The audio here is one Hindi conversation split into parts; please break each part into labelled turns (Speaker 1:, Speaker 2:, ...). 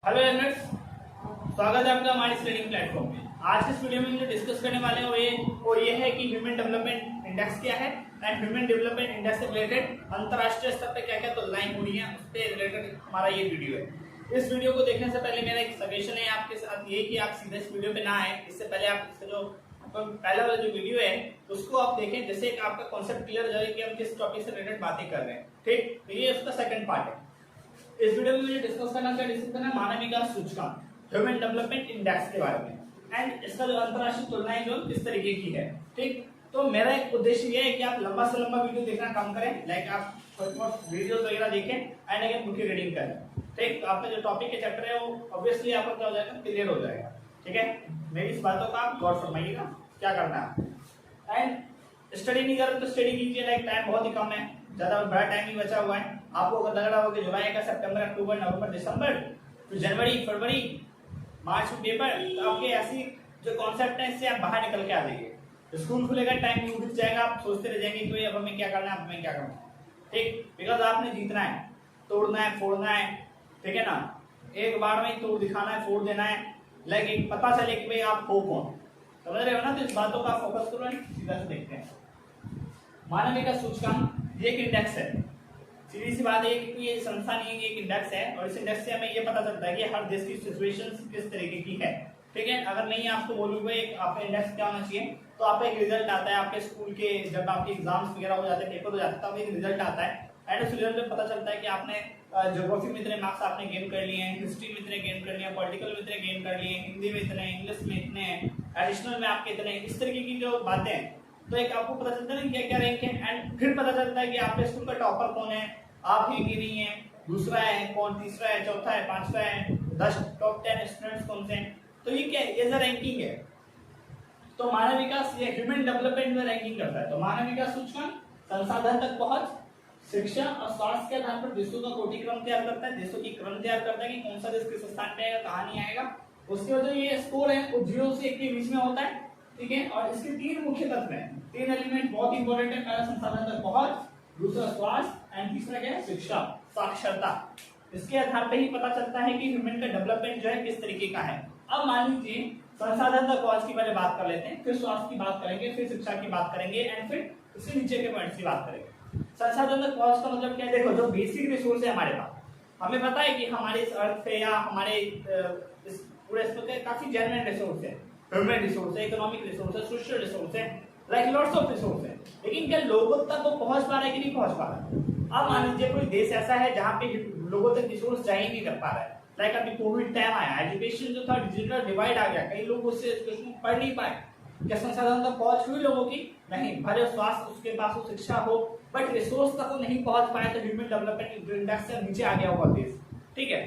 Speaker 1: हेलो लर्नर्स, स्वागत है आपका हमारे ट्रेनिंग प्लेटफॉर्म में। आज के इस वीडियो में हम जो डिस्कस करने वाले हैं वो ये है कि ह्यूमन डेवलपमेंट इंडेक्स क्या है एंड ह्यूमन डेवलपमेंट इंडेक्स से रिलेटेड अंतरराष्ट्रीय स्तर पे क्या क्या तुलनाएं हो रही हैं उस पे रिलेटेड हमारा ये वीडियो है। इस वीडियो को देखने से पहले मेरा एक सजेशन है आपके साथ ये कि आप सीधे इस वीडियो पे ना आए, इससे पहले आप इसका जो पहला वाला जो वीडियो है उसको आप देखें, जैसे कि आपका कॉन्सेप्ट क्लियर हो जाए कि हम किस टॉपिक से रिलेटेड बातें कर रहे हैं। ठीक, तो ये उसका सेकंड पार्ट है। इस वीडियो में मुझे डिस्कस करना मानव विकास सूचकांक ह्यूमन डेवलपमेंट इंडेक्स के बारे में एंड इसका जो अंतरराष्ट्रीय तुलनाएं जो किस तरीके की है। ठीक, तो मेरा एक उद्देश्य ये है कि आप लंबा से लंबा वीडियो देखना कम करें, लाइक आप वीडियो वगैरह देखें एंड अगेन बुक की रीडिंग करें। ठीक, तो आपका जो टॉपिक के चैप्टर है वो ऑब्वियसली आपको क्या हो जाएगा, क्लियर हो जाएगा। ठीक है, मेरी इस बातों का आप गौर फरमाइएगा क्या करना है। एंड स्टडी नहीं कर रहे तो स्टडी कीजिए, लाइक टाइम बहुत ही कम है, ज्यादा बड़ा टाइम ही बचा हुआ है। आपको अगर लग रहा हो कि जुलाई का सितंबर अक्टूबर नवंबर दिसंबर तो जनवरी फरवरी मार्च में पेपर, तो आपके ऐसी जो कॉन्सेप्ट है इससे आप बाहर निकल के आ जाइए। स्कूल खुलेगा, टाइम नहीं उठ जाएगा, आप सोचते रह जाएंगे कि अब हमें क्या करना है, अब हमें क्या करना है। ठीक, बिकॉज आपने जीतना है, तोड़ना है, फोड़ना है। ठीक है ना, एक बार में ही तोड़ दिखाना है, फोड़ देना है, लेकिन पता चले कि भाई आप हो कौन। समझ रहे हो ना, तो इस बातों का फोकस करो। सीधा से देखते हैं मानव विकास सूचकांक, ये एक इंडेक्स है। सीधी सी बात है कि ये संस्था नहीं है, एक इंडेक्स है और इस इंडेक्स से हमें ये पता चलता है कि हर देश की सिचुएशंस किस तरीके की है। ठीक है, अगर नहीं आपको बोलूंगा एक आपका इंडेक्स क्या होना चाहिए, तो आपका एक रिजल्ट आता है आपके स्कूल के, जब आपके एग्जाम्स वगैरह हो जाते हैं, पेपर हो जाते हैं, तब एक रिजल्ट आता है एंड उस रिजल्ट में पता चलता है कि आपने ज्योग्राफी में इतने मार्क्स आपने गेन कर लिए हैं, हिस्ट्री में इतने गेन कर लिए, पॉलिटिकल में इतने गेन कर लिए, हिंदी में इतने, इंग्लिश में इतने, एडिशनल में आपके इतने, इस तरीके की जो बातें हैं। तो एक आपको पता चलता है क्या क्या रैंक है एंड फिर पता चलता है कि आपके स्कूल का टॉपर कौन है, आप ही नहीं है, दूसरा है कौन, तीसरा है, चौथा है, पांचवा है, 10 टॉप 10 स्टूडेंट्स कौन से हैं। तो ये क्या है, ये रैंकिंग है। तो मानव विकास ये ह्यूमन डेवलपमेंट में रैंकिंग करता है। तो मानव विकास सूचकांक संसाधन तक पहुंच, शिक्षा और स्वास्थ्य के आधार पर देशों का कोटि क्रम तैयार करता है, देशों की क्रम तैयार करता है कि कौन सा देश किस स्थान पे आएगा, कहां नहीं आएगा। उसके बाद ये स्कोर है वो 0 से 1 के बीच में होता है। ठीक है, और इसके 3 मुख्य तत्व हैं, 3 एलिमेंट बहुत इंपॉर्टेंट है। पहला संसाधन तक पहुंच, दूसरा स्वास्थ्य एंड तीसरा क्या है, शिक्षा, साक्षरता। इसके आधार पे ही पता चलता है कि ह्यूमन का डेवलपमेंट जो है किस तरीके का है। अब मान लीजिए संसाधन तक पहुंच की पहले बात कर लेते हैं, फिर स्वास्थ्य की बात करेंगे, फिर शिक्षा की बात करेंगे एंड फिर इसके नीचे के पॉइंट्स की बात करेंगे। संसाधन तक पहुंच का मतलब क्या है, देखो जो बेसिक रिसोर्स है हमारे पास, हमें पता है कि हमारे इस अर्थ पे या हमारे इस पूरे पे काफी जेन्युइन रिसोर्स है, ह्यूमन रिसोर्स है, इकोनॉमिक रिसोर्स है, सोशल रिसोर्स है, लाइक लॉट्स ऑफ रिसोर्स है। लेकिन क्या लोगों तक वो पहुंच पा रहा है कि नहीं पहुंच पा रहा है। अब मान लीजिए कोई देश ऐसा है जहां पे लोगों तक रिसोर्स जा ही नहीं कर पा रहा है, लाइक अभी कोविड टाइम आया, एजुकेशन जो था डिजिटल डिवाइड आ गया, कई लोग उससे एजुकेशन पढ़ नहीं पाए। क्या संसाधन तक पहुंच हुई लोगों की? नहीं, भले स्वास्थ्य उसके पास हो, शिक्षा हो, बट रिसोर्स तक वो नहीं पहुंच पाए, तो ह्यूमन डेवलपमेंट इंडेक्स से नीचे आ गया होगा देश। ठीक है,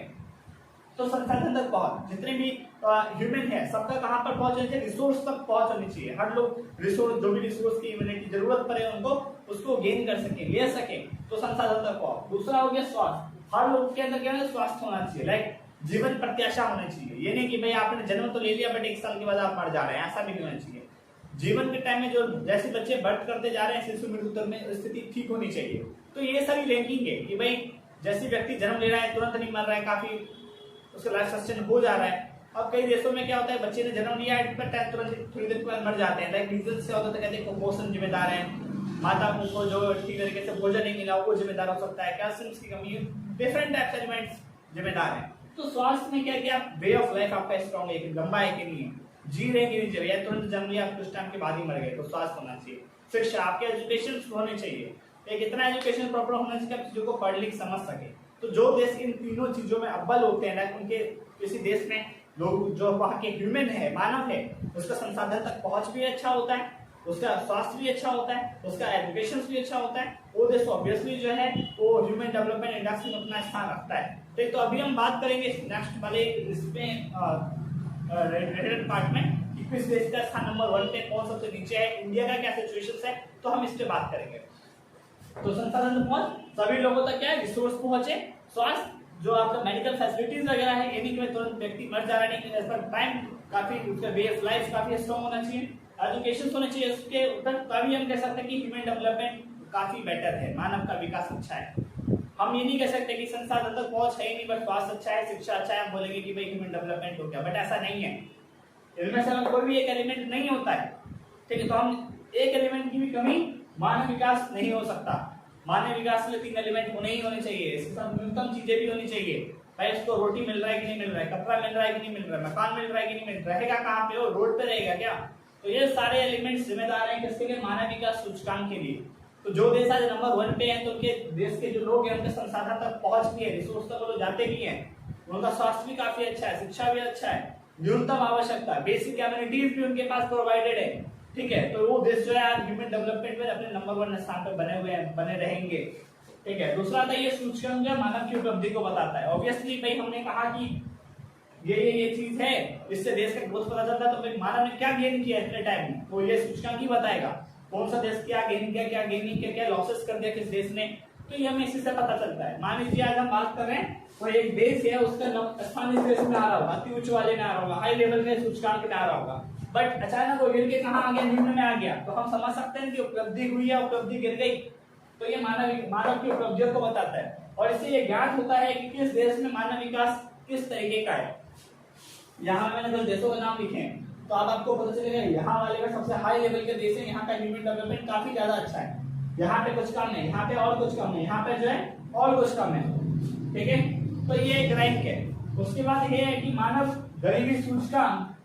Speaker 1: तो संसाधन तक पहुंच, जितने भी ह्यूमन है सबका कहां पर पहुंच होनी चाहिए, रिसोर्स तक पहुंच होनी चाहिए। हर लोग रिसोर्स, जो भी रिसोर्स की ह्यूमैनिटी जरूरत पड़े उनको, उसको गेन कर सके, ले सके, तो संसाधन तक पहुंच। दूसरा हो गया स्वास्थ्य, हर लोग के अंदर क्या है, स्वास्थ्य होना चाहिए, लाइक जीवन प्रत्याशा होनी चाहिए। ये नहीं कि भाई आपने जन्म तो ले लिया बट 1 साल के बाद आप मर जा रहे हैं, ऐसा भी नहीं होना चाहिए। जीवन के टाइम में जो जैसे बच्चे बर्थ करते जा रहे हैं, शिशु मृत्यु दर में स्थिति ठीक होनी चाहिए। तो ये सारी रैंकिंग है कि भाई जैसे व्यक्ति जन्म ले रहा है तुरंत नहीं मर रहा है, काफी उसका लाइफ सस्टेन हो जा रहा है। अब कई देशों में क्या होता है, बच्चे ने जन्म लिया है तुरंत थोड़ी देर के बाद मर जाते हैं, लाइक रीजन से होता है, कहते हैं कुपोषण जिम्मेदार है, माता को जो ठीक तरीके से भोजन नहीं मिला वो जिम्मेदार हो सकता है, कैल्शियम की कमी, डिफरेंट टाइप्स एलिमेंट्स जिम्मेदार है। तो स्वास्थ्य में क्या क्या वे ऑफ लाइफ आपका स्ट्रॉन्ग है कि लंबा है कि नहीं है, जी रहे कि नहीं जी रहे, या तुरंत जन्म लिया कुछ टाइम के बाद ही मर गए, तो स्वास्थ्य होना चाहिए। शिक्षा, आपके एजुकेशन होने चाहिए, एक इतना एजुकेशन प्रॉपर होना चाहिए कि आप चीजों को पढ़ लिख समझ सके। तो जो देश इन तीनों चीजों में अव्वल होते हैं ना, उनके किसी देश में लोग जो वहाँ के ह्यूमन है, मानव है, उसका संसाधन तक पहुंच भी अच्छा होता है, उसका स्वास्थ्य भी अच्छा होता है, उसका एजुकेशन भी अच्छा होता है, वो देश ऑब्वियसली जो है वो ह्यूमन डेवलपमेंट इंडेक्स में अपना स्थान रखता है। ठीक, तो अभी हम बात करेंगे नेक्स्ट वाले इसमें रिलेटेड पार्ट में कि किस देश का स्थान नंबर 1 पे, कौन सबसे नीचे है, इंडिया का क्या सिचुएशन है, तो हम इस पे बात करेंगे। तो संसाधन पहुंच, सभी लोगों तक क्या है, रिसोर्स पहुंचे, स्वास्थ्य, जो आपका मेडिकल फैसिलिटीज वगैरह है, ये नहीं कि तुरंत व्यक्ति मर जा रहा है, नहीं, पर टाइम काफी, उसका वे ऑफ लाइफ काफी स्ट्रॉन्ग होना चाहिए, एजुकेशन होना चाहिए उसके ऊपर, तभी हम कह सकते हैं कि ह्यूमन डेवलपमेंट काफी बेटर है, मानव का विकास अच्छा है। हम ये नहीं कह सकते कि संसाधन तक पहुंच है ही नहीं, बट स्वास्थ्य अच्छा है, शिक्षा अच्छा है, हम बोलेंगे कि भाई ह्यूमन डेवलपमेंट हो गया, बट ऐसा नहीं है। इनमें से कोई भी एक एलिमेंट नहीं होता है, ठीक है। तो हम एक एलिमेंट की भी कमी, मानव विकास नहीं हो सकता। मानव विकास में 3 एलिमेंट होने ही होने चाहिए, इसके साथ न्यूनतम चीजें भी होनी चाहिए। भाई उसको रोटी मिल रहा है कि नहीं मिल रहा है, कपड़ा मिल रहा है कि नहीं मिल रहा है, मकान मिल रहा है कि नहीं मिल रहा है, रहेगा कहाँ पे, वो रोड पे रहेगा क्या? तो ये सारे एलिमेंट्स जिम्मेदार हैं किसके लिए? मानव विकास सूचकांक के लिए। तो जो देश आज नंबर 1 पे हैं, तो उनके देश के जो लोग हैं उनके संसाधन तक पहुंच भी है, रिसोर्स तक वो लोग जाते भी हैं, उनका स्वास्थ्य भी काफी अच्छा है, शिक्षा भी अच्छा है, न्यूनतम आवश्यकता, बेसिक एमिनिटीज भी उनके पास प्रोवाइडेड है, ठीक है। तो वो देश जो है आज ह्यूमन डेवलपमेंट में अपने नंबर 1 स्थान पर बने हुए हैं, बने रहेंगे, ठीक है। दूसरा था ये सूचकांक जो मानव की उपलब्धि को बताता है। ऑब्वियसली भाई हमने कहा कि ये चीज है, इससे देश का ग्रोथ पता चलता है, तो भाई मानव ने क्या गेन किया इतने टाइम में, तो ये सूचकांक ही बताएगा कौन सा देश क्या गेन किया, क्या गेन नहीं किया, क्या लॉसेस कर दिया किस देश ने, तो ये हमें इसी से पता चलता है। मान लीजिए आज हम बात कर रहे हैं, कोई एक देश है, उसका स्थान इस देश में आ रहा होगा, अति उच्च वाले में आ रहा होगा, हाई लेवल के सूचकांक में आ रहा होगा, बट अचानक वो गिर के कहाँ आ गया, निम्न में आ गया, तो हम समझ सकते हैं कि उपलब्धि हुई है, उपलब्धि गिर गई, तो ये मानव की उपलब्धियों को बताता है। और इससे ये ज्ञात होता है कि किस देश में मानव विकास किस तरीके का है। यहाँ मैंने कुछ देशों के नाम लिखे हैं, तो अब आपको पता चलेगा यहाँ वाले में सबसे हाई लेवल के देश है, यहाँ का ह्यूमन डेवलपमेंट काफी ज्यादा अच्छा है, यहाँ पे कुछ कम है, यहाँ पे और कुछ कम है, यहाँ पे जो है और कुछ कम है, ठीक है। तो ये एक रैंक है। उसके बाद ये है कि मानव गरीबी सूचकांक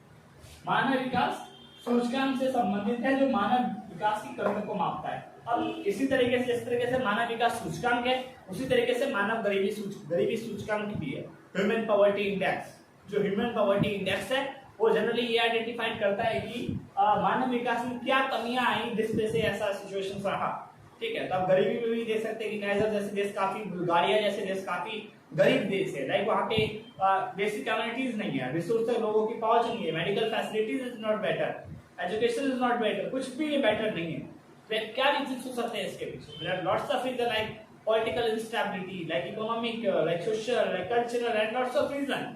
Speaker 1: मानव विकास सूचकांक से संबंधित है, जो मानव विकास की कमियों को मापता है। अब इसी तरीके से, इस तरीके से मानव विकास सूचकांक है, उसी तरीके से मानव गरीबी सूचकांक भी है, ह्यूमन पॉवर्टी इंडेक्स। जो ह्यूमन पॉवर्टी इंडेक्स है वो जनरली ये आइडेंटिफाइड करता है कि मानव विकास में क्या कमियां आई जिससे से ऐसा सिचुएशन रहा, ठीक है। तो आप गरीबी में भी देख सकते हैं कि नाइजर जैसे देश काफी, बुल्गारिया जैसे देश काफी गरीब देश है, लाइक वहाँ पे बेसिक कम्युनिटीज नहीं है, रिसोर्स तक लोगों की पहुंच नहीं है, medical facilities is not better, education is not better, कुछ भी ये बेटर नहीं है। तो क्या रीजंस हो सकते हैं इसके पीछे? There are lots of reason, like political instability, like economic, like social, like cultural and lots of reason.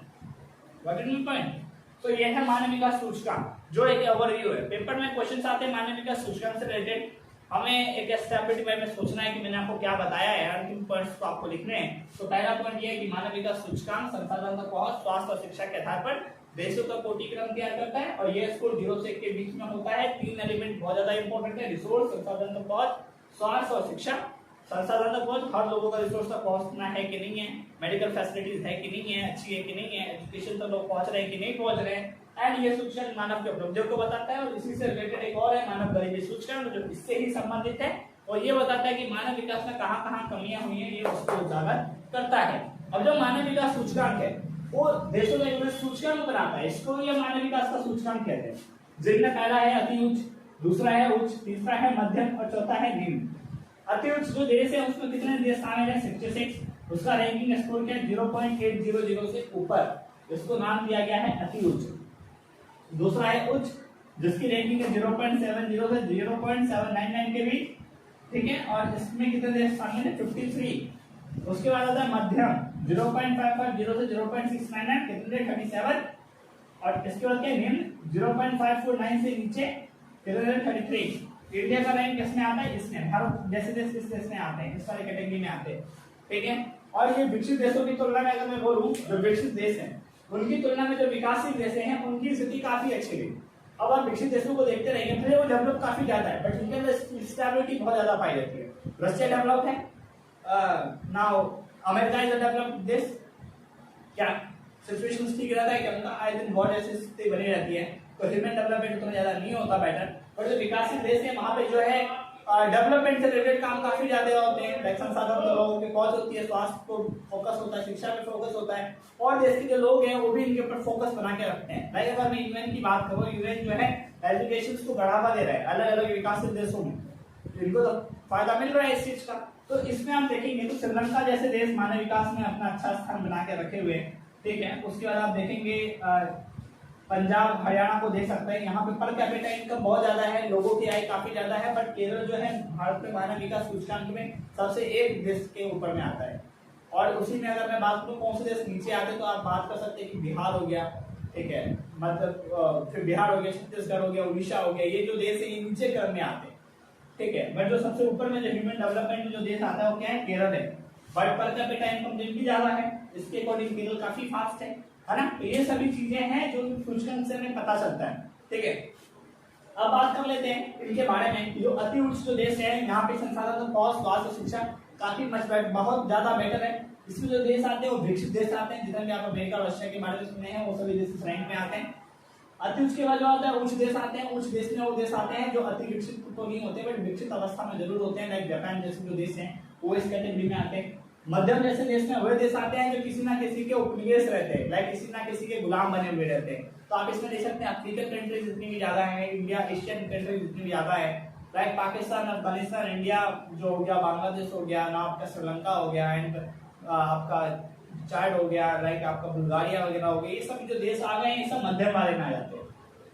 Speaker 1: What is my point? तो ये है मानव विकास सूचकांक, जो एक ओवरव्यू है। पेपर में क्वेश्चंस आते हैं मानव विकास सूचकांक से रिलेटेड, हमें एक स्टेबिलिटी बारे में सोचना है कि मैंने आपको क्या बताया है, अंतिम पॉइंट्स को आपको लिखने हैं। तो पहला पॉइंट ये है कि मानव विकास सूचकांक संसाधन तक पहुंच, स्वास्थ्य और शिक्षा के आधार पर देशों का कोटिक्रम तैयार करता है, और ये स्कोर 0 से 1 के बीच में होता है। 3 एलिमेंट बहुत ज्यादा इंपॉर्टेंट है, रिसोर्स, संसाधन तक पहुंच, स्वास्थ्य और शिक्षा। संसाधन तक पहुंच, हर लोगों का रिसोर्स तक पहुंचना है कि नहीं है, मेडिकल फैसिलिटीज है कि नहीं है, अच्छी है कि नहीं है, एजुकेशन तक लोग पहुंच रहे हैं कि नहीं पहुंच रहे हैं, एंड ये सूचकांक मानव के उपलब्धियों को बताता है। और इसी से रिलेटेड एक और है मानव गरीबी सूचकांक, जो इससे ही संबंधित है, और ये बताता है कि मानव विकास में कहाँ-कहाँ कमियां हुई हैं, ये उसको उजागर करता है। अब जो मानव विकास सूचकांक है वो देशों में सूचकांक बनाता है, इसको ये मानव विकास का सूचकांक कहते हैं, जिनमें पहला है अति उच्च, दूसरा है उच्च, तीसरा है मध्यम और चौथा है निम्न। अति उच्च जो देश है उसमें कितने देश शामिल है? 66, उसका रैंकिंग स्कोर क्या है? 0.800 से ऊपर, इसको नाम दिया गया है अति उच्च। दूसरा है उच्च, जिसकी रैंकिंग है 0.70 से 0.799 के बीच, ठीक है, और इसमें कितने देश शामिल है? 53। उसके बाद आता है मध्यम, 0.550 से 0.699, कितने देश? 37, और इसके बाद क्या? निम्न, 0.549 से नीचे, कितने देश? 33। इंडिया का रैंक किसमें आता है? इसमें। भारत जैसे देश किस देश में आते हैं? इस वाले कैटेगरी में आते हैं, ठीक है। और ये विकसित देशों की तुलना में अगर मैं बोलूं, जो विकसित देश हैं उनकी तुलना में जो विकासशील देश हैं उनकी स्थिति काफी अच्छी रही। अब आप विकसित देशों को देखते रहेंगे, भले वो डेवलप काफी ज्यादा है, बट उनके अंदर स्टेबिलिटी बहुत ज्यादा पाई जाती है। रशिया डेवलप है, now America is a developed देश, क्या सिचुएशन ठीक रहता है? क्या उनका आए दिन बहुत ऐसी स्थिति बनी रहती है, तो ह्यूमन डेवलपमेंट उतना ज्यादा नहीं होता बेटर, बट जो विकासशील देश है वहां पे जो है डेवलपमेंट से रिलेटेड काम काफी ज्यादा होते हैं, लाइक संसाधन तो लोगों की पहुंच होती है, स्वास्थ्य को फोकस होता है, शिक्षा पे फोकस होता है, और देश के जो लोग हैं वो भी इनके ऊपर फोकस बना के रखते हैं। लाइक अगर मैं यूएन की बात करूँ, यूएन जो है एजुकेशन को बढ़ावा दे रहा है अलग अलग विकासशील देशों में, इनको तो फायदा मिल रहा है इस चीज का। तो इसमें हम देखेंगे तो श्रीलंका जैसे देश मानव विकास में अपना अच्छा स्थान बना के रखे हुए, ठीक है। उसके बाद आप देखेंगे पंजाब हरियाणा को देख सकते हैं, यहाँ पे पर कैपिटा इनकम बहुत ज्यादा है, लोगों की आय काफी ज्यादा है, बट केरल जो है भारत में मानव विकास सूचकांक में सबसे एक देश के ऊपर में आता है। और उसी में अगर मैं बात करूँ कौन से देश नीचे आते, तो आप बात कर सकते हैं कि बिहार हो गया, ठीक है, मतलब फिर बिहार हो गया, छत्तीसगढ़ हो गया, उड़ीसा हो गया, ये जो देश है ये नीचे क्रम में आते हैं, ठीक है। बट जो सबसे ऊपर में जो ह्यूमन डेवलपमेंट में जो देश आता है वो क्या है? केरल है। बट पर कैपिटा इनकम भी ज्यादा है, इसके अकॉर्डिंग मिडिल काफी फास्ट है ना। तो ये सभी चीजें हैं जो सूचकांक से हमें पता चलता है, ठीक है। अब बात कर लेते हैं इनके बारे में। जो अति उच्च जो देश है, यहाँ पे संसाधन, कॉस्ट, स्वास्थ्य, शिक्षा काफी बहुत ज्यादा बेटर है। इसमें जो देश आते हैं वो विकसित देश आते हैं, जितने भी आप अमेरिका, रशिया के बारे में सुने हैं वो सभी देश इस रैंक में आते हैं। अति उच्च के बाद जो आता है उच्च देश आते हैं। उच्च देश में वो देश आते हैं जो अति विकसित तो नहीं होते बट विकसित अवस्था में जरूर होते हैं, लाइक जापान जैसे जो देश हैं वो इस कैटेगरी में आते हैं। मध्यम जैसे देश में वह देश आते हैं जो किसी ना किसी के उपनिवेश रहते हैं, लाइक किसी ना किसी के गुलाम बने हुए रहते हैं। तो आप इसमें देख सकते हैं अफ्रीकन कंट्रीज जितनी भी ज्यादा है, इंडिया, एशियन कंट्रीज जितनी भी ज्यादा है, लाइक पाकिस्तान, अफगानिस्तान, इंडिया जो हो गया, बांग्लादेश हो गया ना, आपका श्रीलंका हो गया, एंड आपका चाड हो गया, लाइक आपका बुल्गारिया वगैरह हो गया, ये सब जो देश आ गए हैं ये सब मध्यम वाले में आ जाते हैं।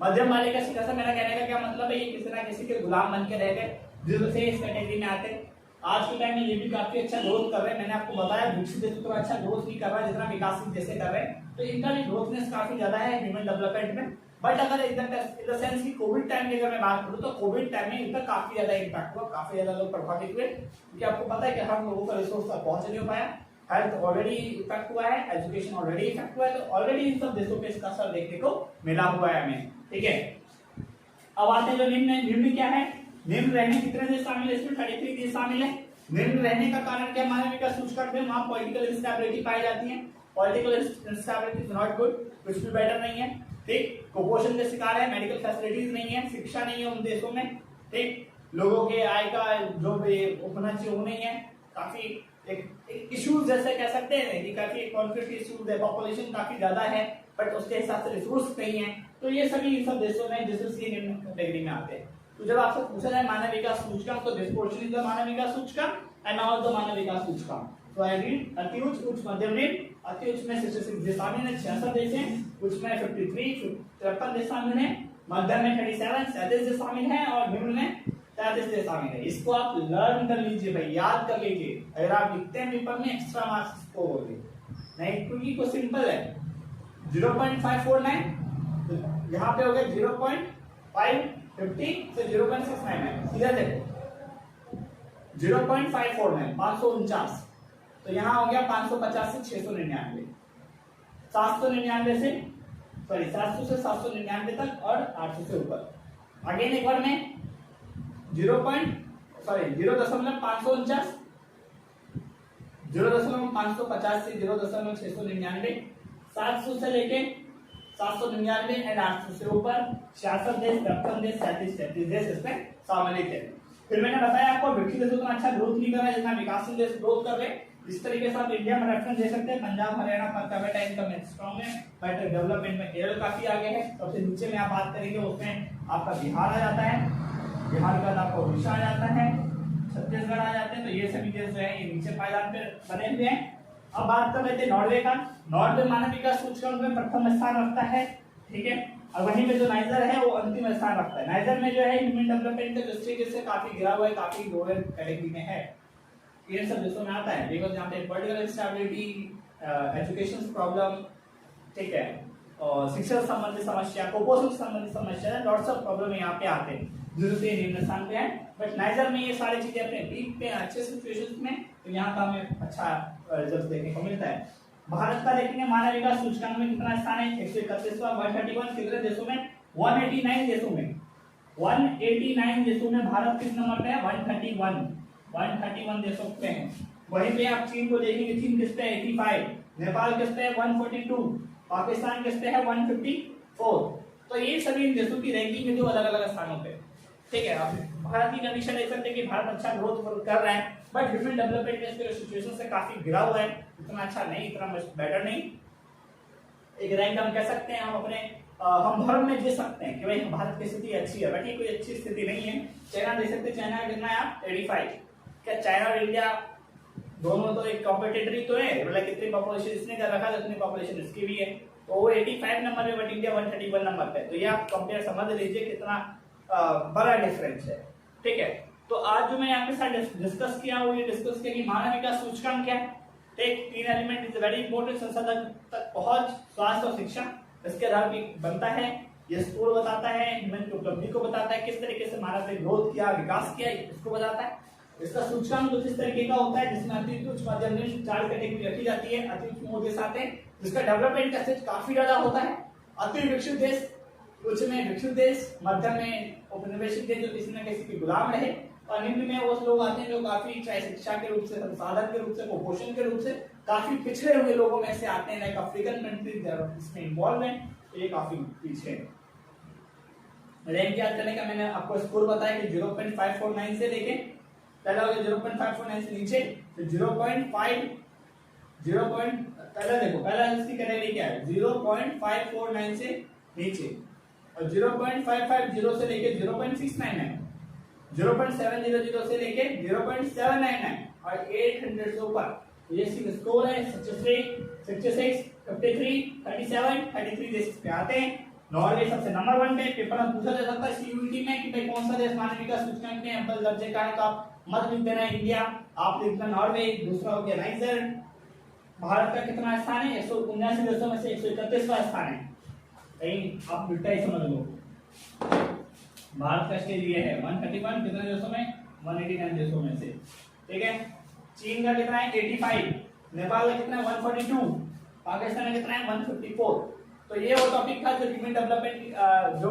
Speaker 1: मध्यम वाले का सीधा सा मेरा कहने का क्या मतलब है, ये किसी ना किसी के गुलाम बन के रह गए, जिससे इस कैटेगरी में आते हैं। आज के टाइम में ये भी काफी अच्छा ग्रोथ कर रहे हैं। मैंने आपको बताया विकसित देश तो अच्छा ग्रोथ नहीं कर रहा है जितना विकासशील देश कर रहे हैं, तो इनका भी ग्रोथनेस काफी ज्यादा है ह्यूमन डेवलपमेंट में। बट अगर इन द सेंस की कोविड टाइम की अगर मैं बात करूं तो कोविड टाइम में इनका काफी ज्यादा इम्पैक्ट हुआ, काफी ज्यादा लोग प्रभावित हुए, क्योंकि आपको पता है कि हम लोगों का रिसोर्स तक पहुंच नहीं हो पाया, हेल्थ ऑलरेडी इफेक्ट हुआ है, एजुकेशन ऑलरेडी इफेक्ट हुआ है, तो ऑलरेडी इन सब देशों पे इसका असर देखने को मिला हुआ है हमें, ठीक है। अब आते हैं जो निम्न क्या है, निम्न रहने कितने देश शामिल है, इसमें 33 देश शामिल है। निम्न रहने का कारण क्या, मानव विकास सूचकांक में वहां पॉलिटिकल इंस्टेबिलिटी पाई जाती है। Political instability is not good, कुछ भी बेटर नहीं है, ठीक। कुपोषण के शिकार है, मेडिकल फैसिलिटीज नहीं है, शिक्षा नहीं है उन देशों में, ठीक। लोगों के आय का जो भी होना चाहिए वो नहीं है, काफी एक इश्यूज जैसे कह सकते हैं कि काफी कॉन्फ्लिक्ट इश्यूज है, पॉपुलेशन काफी ज्यादा है बट उसके हिसाब से रिसोर्स नहीं है, तो ये सभी सब देशों में जिससे निम्न कैटेगरी में आते हैं। तो जब आपसे पूछा जाए मानव विकास सूचकांक, तो दिस पोर्शन इज द मानव विकास सूचकांक एंड नाउ द मानव विकास सूचकांक। सो आई रीड अति उच्च, उच्च, मध्यम, निम्न। अति उच्च में 66 देश शामिल है, 66 देश हैं। उच्च में 53 देश शामिल हैं। मध्यम में 37 देश शामिल हैं और निम्न में 33 देश शामिल है। इसको आप लर्न कर लीजिए भाई, याद कर लीजिए। अगर आप लिखते हैं पेपर में एक्स्ट्रा मार्क्स को होंगे नहीं, क्योंकि को सिंपल है 0.549, तो यहाँ पे हो गया 0.550 से 0.69 है, सीधा देखो 0.549 549, तो यहाँ हो गया 550 से 699, 799 से 700 से 799 तक और 800 से ऊपर। अगेन एक बार में 0.549, 0.550 से 0.699, 700 से लेके 799 एंड 800 से ऊपर 66 देश, 53 देश, 37 देश इसमें सम्मिलित है। फिर मैंने बताया आपको विकसित देश उतना अच्छा ग्रोथ नहीं कर रहा है जितना विकासशील देश ग्रोथ कर रहे हैं। इस तरीके से आप इंडिया में रेफरेंस दे सकते हैं। Punjab, Haryana per capita income strong है, बट डेवलपमेंट में केरल काफी आगे है। सबसे नीचे में आप बात करेंगे उसमें आपका बिहार आ जाता है, बिहार के बाद आपका उड़ीसा आ जाता है, छत्तीसगढ़ आ जाते हैं। तो ये सभी देश जो है ये नीचे पायदान पे बने हुए हैं। अब बात कर लेते हैं नॉर्वे का। नॉर्वे मानव विकास सूचकांक में प्रथम स्थान रखता है, ठीक है। और वहीं पे जो नाइजर है वो अंतिम स्थान रखता है। नाइजर में जो है ह्यूमन डेवलपमेंट का दृष्टि से काफी गिरा हुआ है, काफी लोअर कैटेगरी में है। ये सब देशों में आता है बिकॉज यहाँ पे पॉलिटिकल इंस्टेबिलिटी, एजुकेशन प्रॉब्लम, ठीक है, और शिक्षा संबंधी समस्या, कुपोषण संबंधी समस्या, लॉट्स ऑफ प्रॉब्लम यहाँ पे आते हैं जिससे निम्न स्थान पे है। बट नाइजर में ये सारी चीजें अपने पीक पे अच्छे सिचुएशंस में, तो यहाँ का हमें अच्छा रिजल्ट देखने को मिलता है। भारत का देखेंगे मानव विकास सूचकांक में कितना स्थान है, 131वां, 131। कितने देशों में, 189 देशों में, 189 देशों में भारत किस नंबर पे है, 131 देशों पे है। वहीं पे आप चीन को देखेंगे, चीन किस पे है, 85, नेपाल किस पे है, 142, पाकिस्तान किस पे है, 154। तो ये सभी देशों की रैंकिंग है जो अलग अलग स्थानों पे, ठीक है। आप भारत की कंडीशन देख सकते हैं कि भारत अच्छा ग्रोथ कर रहा है, बट ह्यूमन डेवलपमेंट में इसके सिचुएशन से काफी गिरा हुआ है, इतना अच्छा नहीं, इतना बेटर नहीं। एक रैंक हम कह सकते हैं, हम अपने हम धर्म में दे सकते हैं कि भाई भारत की स्थिति अच्छी है, बट ये कोई अच्छी स्थिति नहीं है। चाइना दे सकते हैं, चाइना का कितना है आप, 85। क्या चाइना और इंडिया दोनों तो एक कॉम्पिटिटरी तो है, मतलब कितनी पॉपुलेशन इसने कर रखा है उतनी पॉपुलेशन इसकी भी है, तो वो 85 नंबर पे बट इंडिया 131 नंबर पे। तो ये आप कंपेयर समझ लीजिए कितना बड़ा डिफरेंस है, ठीक है। तो आज जो मैं यहाँ पे साथ डिस्कस किया वो ये डिस्कस किया कि मानव विकास सूचकांक क्या है। एक 3 एलिमेंट इज वेरी इंपॉर्टेंट, संसाधन तक पहुंच, स्वास्थ्य और शिक्षा, इसके आधार पर बनता है। ये स्कोर बताता है, ह्यूमन की उपलब्धि को बताता है, किस तरीके से मानव ने ग्रोथ किया, विकास किया, इसको बताता है। इसका सूचकांक कुछ इस तरीके का होता है जिसमें अति उच्च मध्यम निम्न 4 कैटेगरी रखी जाती है। अति उच्च मोड देश आते हैं जिसका डेवलपमेंट का स्टेज काफी ज्यादा होता है। अति विकसित देश, उच्च में विकसित देश, मध्यम में औपनिवेशिक देश जो किसी न किसी के गुलाम रहे, और निम्न में वो लोग आते हैं जो काफी चाहे शिक्षा के रूप से, संसाधन के रूप से, कुपोषण के रूप से काफी पिछड़े हुए लोगों में से आते हैं। लाइक अफ्रीकन कंट्रीज इसमें इन्वॉल्व है, ये काफी पीछे है। रैंक याद करने का मैंने आपको स्कोर बताया कि 0.549 से लेके पहला हो गया 0.549 से नीचे, तो 0.5 पहला देखो, पहला इसकी कैटेगरी क्या है 0.549 से नीचे, और 0.550 से लेके 0.699, 0.700 से लेके 0.799 और 800 से ऊपर ये स्कोर है। 66, 53, 37, 33 देश पे आते हैं। नॉर्वे सबसे नंबर 1 पे। पेपर में पूछा जा सकता है सीयूईटी में कि भाई कौन सा देश मानवीय का सूचकांक में अव्वल दर्जे का है, तो आप मत लिख देना इंडिया, आप लिखना नॉर्वे, दूसरा हो गया नाइजर। भारत का कितना स्थान है 179 देशों में से 131वां स्थान है। कहीं आप उल्टा ही समझ लो, भारत का स्टेज ये है 131 कितने देशों में 189 देशों में से, ठीक है। चीन का कितना है 85, नेपाल का कितना है 142, पाकिस्तान का कितना है 154। तो ये वो टॉपिक था जो ह्यूमन डेवलपमेंट जो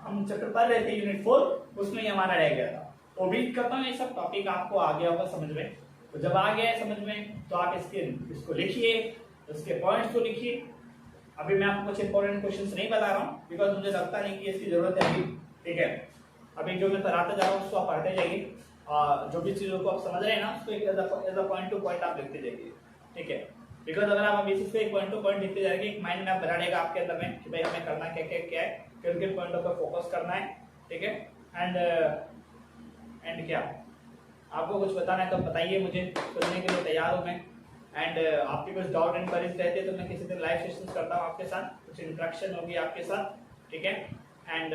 Speaker 1: हम चैप्टर पढ़ रहे थे यूनिट 4, उसमें ये हमारा रह गया था। तो उम्मीद करता हूँ ये सब टॉपिक आपको आ गया होगा समझ में। तो जब आ गया है समझ में तो आप इसको लिखिए, इसके पॉइंट्स को लिखिए। अभी मैं आपको कुछ इंपॉर्टेंट क्वेश्चंस नहीं बता रहा हूँ बिकॉज मुझे लगता नहीं कि इसकी जरूरत है अभी, ठीक है। अभी जो मैं पढ़ाते जा रहा हूँ उसको आप पढ़ते जाइए, और जो भी चीजों को आप समझ रहे हैं ना उसको as a point to point आप लिखते जाइए, ठीक है। बिकॉज अगर आप अभी से एक पॉइंट टू पॉइंट लिखते जाएंगे, एक माइंड मैप बना रहेगा आपके अंदर में कि भाई हमें करना क्या क्या क्या है, किन किन पॉइंटों पर फोकस करना है, ठीक है। एंड क्या आपको कुछ बताना है तो बताइए, मुझे सुनने के लिए तैयार हूँ मैं। एंड आपके कुछ डाउट एंड क्वेरीज रहते तो मैं किसी दिन लाइव सेशंस करता हूँ आपके साथ, कुछ इंटरेक्शन होगी आपके साथ, ठीक है। एंड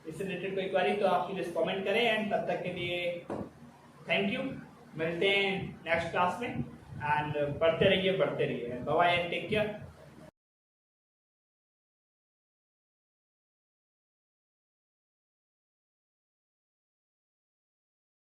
Speaker 1: इससे रिलेटेड कोई क्वेरी तो आप प्लीज कमेंट करें। एंड तब तक के लिए थैंक यू, मिलते हैं नेक्स्ट क्लास में। एंड पढ़ते रहिए, बाय एंड टेक केयर।